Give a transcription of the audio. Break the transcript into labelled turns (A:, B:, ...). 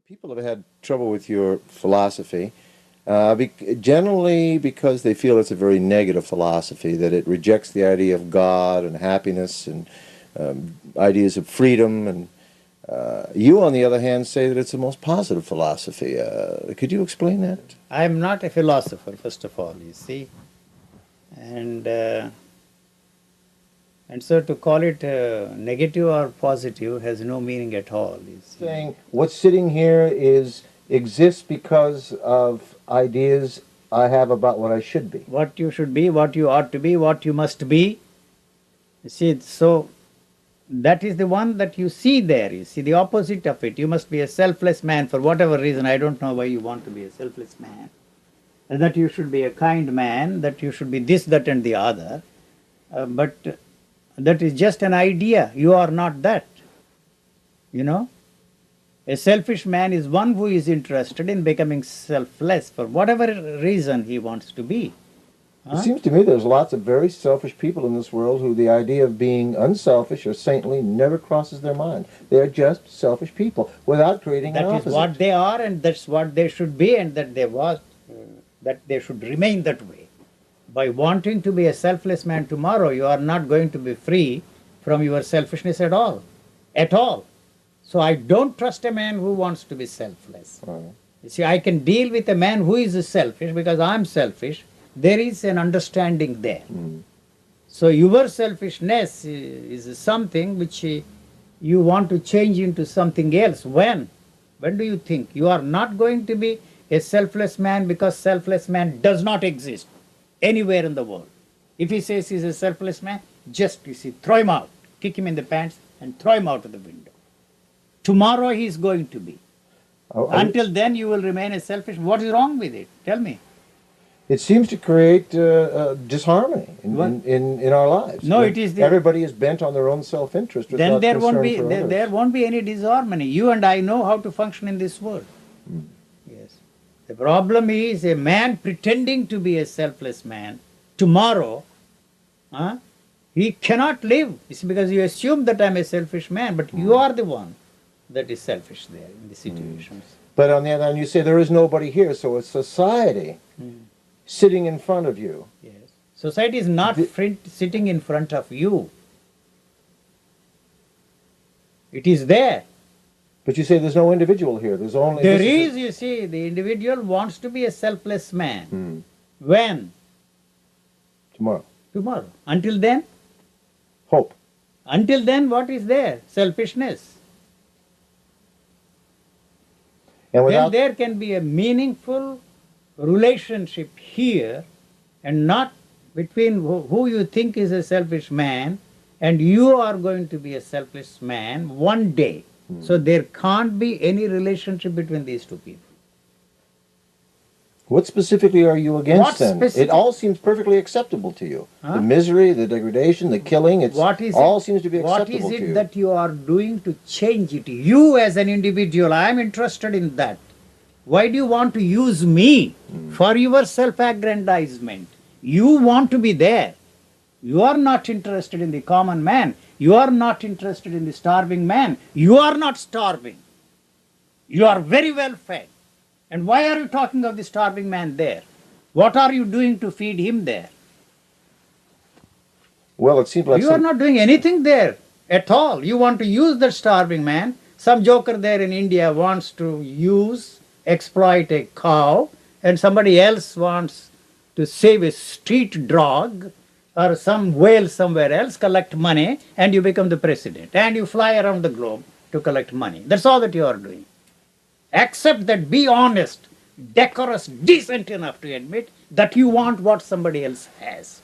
A: People have had trouble with your philosophy, generally because they feel it's a very negative philosophy, that it rejects the idea of God and happiness and ideas of freedom. And you, on the other hand, say that it's the most positive philosophy. Could you explain that?
B: I am not a philosopher, first of all, you see. And so to call it negative or positive has no meaning at all. You see.
A: Saying what's sitting here exists because of ideas I have about what I should be.
B: What you should be, what you ought to be, what you must be. You see, so that is the one that you see there. You see the opposite of it. You must be a selfless man for whatever reason. I don't know why you want to be a selfless man. And that you should be a kind man, that you should be this, that and the other. But that is just an idea. You are not that. You know? A selfish man is one who is interested in becoming selfless for whatever reason he wants to be.
A: It seems to me there's lots of very selfish people in this world who the idea of being unselfish or saintly never crosses their mind. They're just selfish people without creating an opposite.
B: That is what they are, and that's what they should be, and that they should remain that way. By wanting to be a selfless man tomorrow, you are not going to be free from your selfishness at all. At all. So I don't trust a man who wants to be selfless.
A: Right.
B: You see, I can deal with a man who is selfish because I'm selfish. There is an understanding there. So your selfishness is something which you want to change into something else. When? When do you think? You are not going to be a selfless man because selfless man does not exist anywhere in the world. If he says he's a selfless man, just, you see, throw him out. Kick him in the pants and throw him out of the window. Tomorrow he is going to be. Until then you will remain a selfish. What is wrong with it? Tell me.
A: It seems to create disharmony in our lives.
B: No, it is
A: everybody is bent on their own self-interest.
B: Then there won't be any disharmony. You and I know how to function in this world. Yes. The problem is a man pretending to be a selfless man tomorrow, he cannot live. It's because you assume that I'm a selfish man, but you are the one that is selfish there in the situations.
A: But on the other hand, you say there is nobody here, so it's society sitting in front of you.
B: Yes. Society is not sitting in front of you. It is there.
A: But you say there's no individual here. There's only...
B: There is, you see, the individual wants to be a selfless man. When?
A: Tomorrow.
B: Tomorrow. Until then?
A: Hope.
B: Until then, what is there? Selfishness.
A: And
B: then there can be a meaningful relationship here, and not between who you think is a selfish man and you are going to be a selfish man one day. So there can't be any relationship between these two people.
A: What specifically are you against then? It all seems perfectly acceptable to you. The misery, the degradation, the killing, all seems to be acceptable to you.
B: What is it that you are doing to change it? You as an individual, I am interested in that. Why do you want to use me for your self-aggrandizement? You want to be there. You are not interested in the common man. You are not interested in the starving man. You are not starving. You are very well fed. And why are you talking of the starving man there? What are you doing to feed him there?
A: Well, it seems like
B: you are not doing anything there at all. You want to use that starving man. Some joker there in India wants to exploit a cow, and somebody else wants to save a street dog or some whale somewhere else, collect money, and you become the president. And you fly around the globe to collect money. That's all that you are doing. Except that be honest, decorous, decent enough to admit that you want what somebody else has.